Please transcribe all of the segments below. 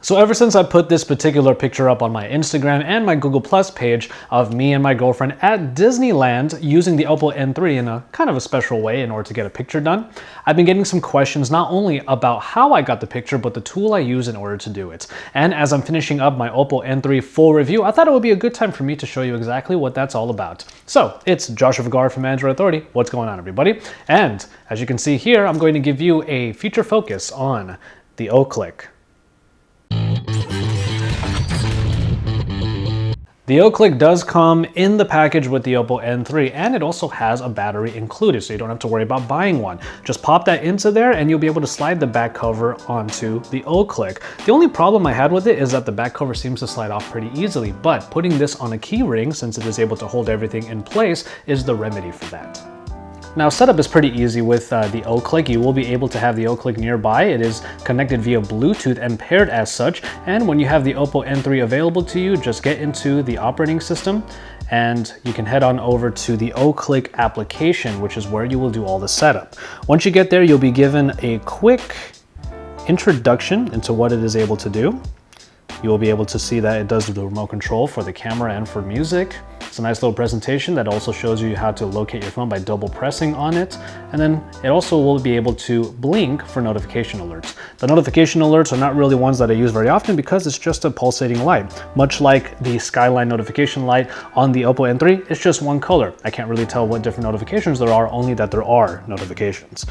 So ever since I put this particular picture up on my Instagram and my Google Plus page of me and my girlfriend at Disneyland using the Oppo N3 in a kind of a special way in order to get a picture done, I've been getting some questions not only about how I got the picture, but the tool I use in order to do it. And as I'm finishing up my Oppo N3 full review, I thought it would be a good time for me to show you exactly what that's all about. So it's Joshua Vergara from Android Authority. What's going on, everybody? And as you can see here, I'm going to give you a feature focus on the O-Click. The O-Click does come in the package with the Oppo N3, and it also has a battery included, so you don't have to worry about buying one. Just pop that into there and you'll be able to slide the back cover onto the O-Click. The only problem I had with it is that the back cover seems to slide off pretty easily, but putting this on a key ring, since it is able to hold everything in place, is the remedy for that. Now, setup is pretty easy with the O-Click. You will be able to have the O-Click nearby. It is connected via Bluetooth and paired as such. And when you have the Oppo N3 available to you, just get into the operating system and you can head on over to the O-Click application, which is where you will do all the setup. Once you get there, you'll be given a quick introduction into what it is able to do. You will be able to see that it does the remote control for the camera and for music. It's a nice little presentation that also shows you how to locate your phone by double pressing on it. And then it also will be able to blink for notification alerts. The notification alerts are not really ones that I use very often because it's just a pulsating light. Much like the Skyline notification light on the Oppo N3, it's just one color. I can't really tell what different notifications there are, only that there are notifications.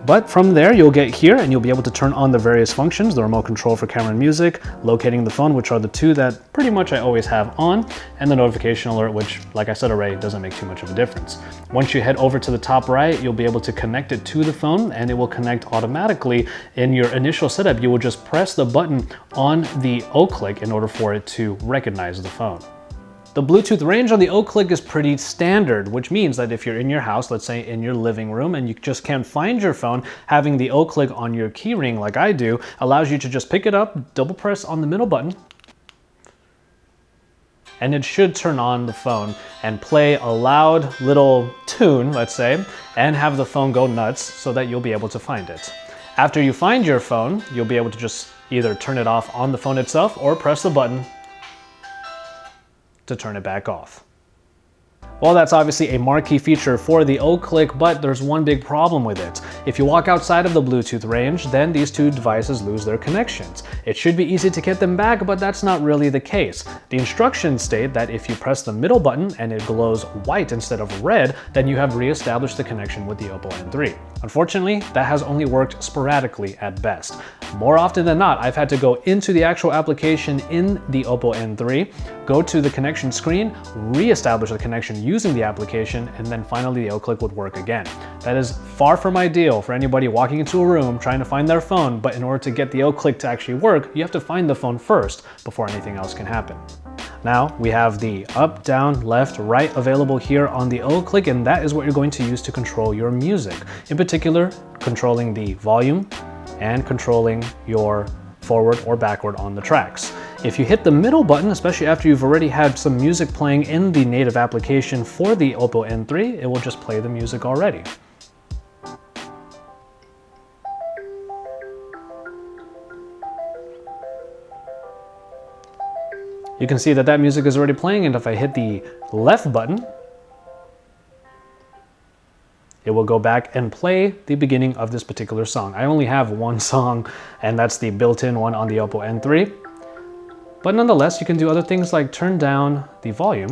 But from there, you'll get here and you'll be able to turn on the various functions, the remote control for camera and music, locating the phone, which are the two that pretty much I always have on, and the notification alert, which, like I said already, doesn't make too much of a difference. Once you head over to the top right, you'll be able to connect it to the phone and it will connect automatically. In your initial setup, you will just press the button on the O-Click in order for it to recognize the phone. The Bluetooth range on the O-Click is pretty standard, which means that if you're in your house, let's say in your living room, and you just can't find your phone, having the O-Click on your keyring like I do allows you to just pick it up, double press on the middle button, and it should turn on the phone and play a loud little tune, let's say, and have the phone go nuts so that you'll be able to find it. After you find your phone, you'll be able to just either turn it off on the phone itself or press the button to turn it back off. Well, that's obviously a marquee feature for the O-Click, but there's one big problem with it. If you walk outside of the Bluetooth range, then these two devices lose their connections. It should be easy to get them back, but that's not really the case. The instructions state that if you press the middle button and it glows white instead of red, then you have reestablished the connection with the Oppo N3. Unfortunately, that has only worked sporadically at best. More often than not, I've had to go into the actual application in the Oppo N3, go to the connection screen, reestablish the connection using the application, and then finally the O-Click would work again. That is far from ideal for anybody walking into a room trying to find their phone, but in order to get the O-Click to actually work, you have to find the phone first before anything else can happen. Now we have the up, down, left, right available here on the O-Click, and that is what you're going to use to control your music. In particular, controlling the volume and controlling your forward or backward on the tracks. If you hit the middle button, especially after you've already had some music playing in the native application for the Oppo N3, it will just play the music already. You can see that that music is already playing, and if I hit the left button, it will go back and play the beginning of this particular song. I only have one song, and that's the built-in one on the Oppo N3. But nonetheless, you can do other things like turn down the volume.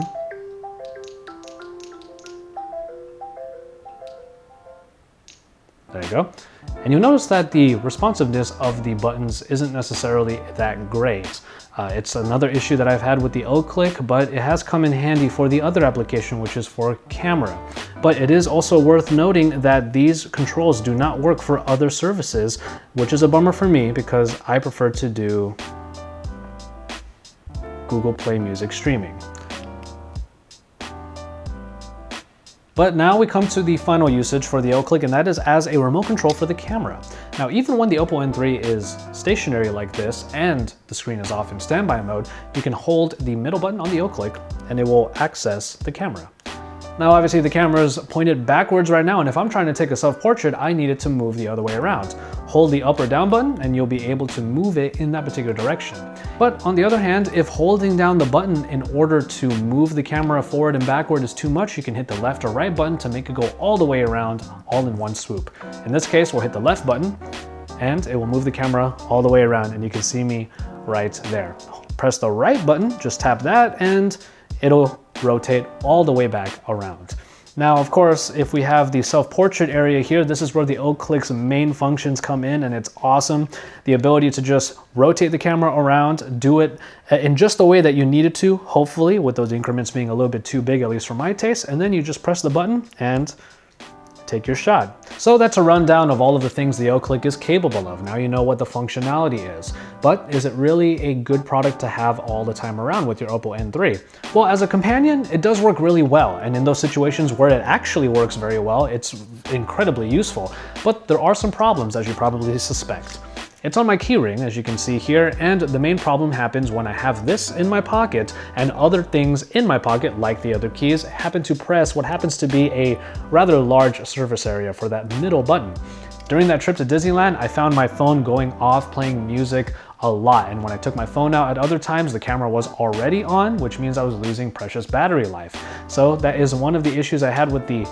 There you go. And you'll notice that the responsiveness of the buttons isn't necessarily that great. It's another issue that I've had with the O-Click, but it has come in handy for the other application, which is for camera. But it is also worth noting that these controls do not work for other services, which is a bummer for me because I prefer to do Google Play Music streaming. But now we come to the final usage for the O-Click, and that is as a remote control for the camera. Now, even when the Oppo N3 is stationary like this and the screen is off in standby mode, you can hold the middle button on the O-Click and it will access the camera. Now, obviously the camera is pointed backwards right now, and if I'm trying to take a self-portrait, I need it to move the other way around. hold the up or down button and you'll be able to move it in that particular direction. But on the other hand, if holding down the button in order to move the camera forward and backward is too much, you can hit the left or right button to make it go all the way around, all in one swoop. In this case, we'll hit the left button and it will move the camera all the way around, and you can see me right there. Press the right button, just tap that, and it'll rotate all the way back around. Now, of course, if we have the self-portrait area here, this is where the OClick's main functions come in, and it's awesome. The ability to just rotate the camera around, do it in just the way that you need it to, hopefully, with those increments being a little bit too big, at least for my taste, and then you just press the button and take your shot. So that's a rundown of all of the things the OClick is capable of. Now you know what the functionality is. But is it really a good product to have all the time around with your Oppo N3? Well, as a companion, it does work really well. And in those situations where it actually works very well, it's incredibly useful. But there are some problems, as you probably suspect. It's on my keyring, as you can see here, and the main problem happens when I have this in my pocket and other things in my pocket, like the other keys, happen to press what happens to be a rather large surface area for that middle button. During that trip to Disneyland, I found my phone going off playing music a lot, and when I took my phone out at other times, the camera was already on, which means I was losing precious battery life. So that is one of the issues I had with the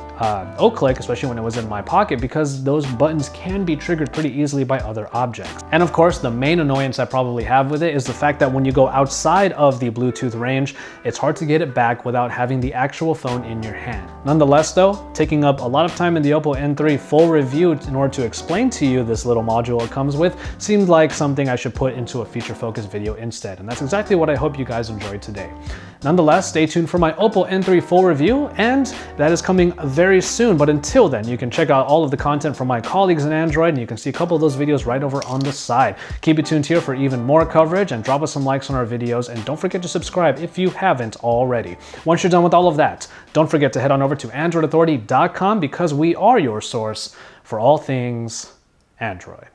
OClick, especially when it was in my pocket, because those buttons can be triggered pretty easily by other objects. And of course, the main annoyance I probably have with it is the fact that when you go outside of the Bluetooth range, it's hard to get it back without having the actual phone in your hand. Nonetheless though, taking up a lot of time in the Oppo N3 full review in order to explain to you this little module it comes with seemed like something I should put into a feature-focused video instead, and that's exactly what I hope you guys enjoyed today. Nonetheless, stay tuned for my Oppo N3 full review, and that is coming very soon. But until then, you can check out all of the content from my colleagues in Android, and you can see a couple of those videos right over on the side. Keep it tuned here for even more coverage, and drop us some likes on our videos, and don't forget to subscribe if you haven't already. Once you're done with all of that, don't forget to head on over to AndroidAuthority.com, because we are your source for all things Android.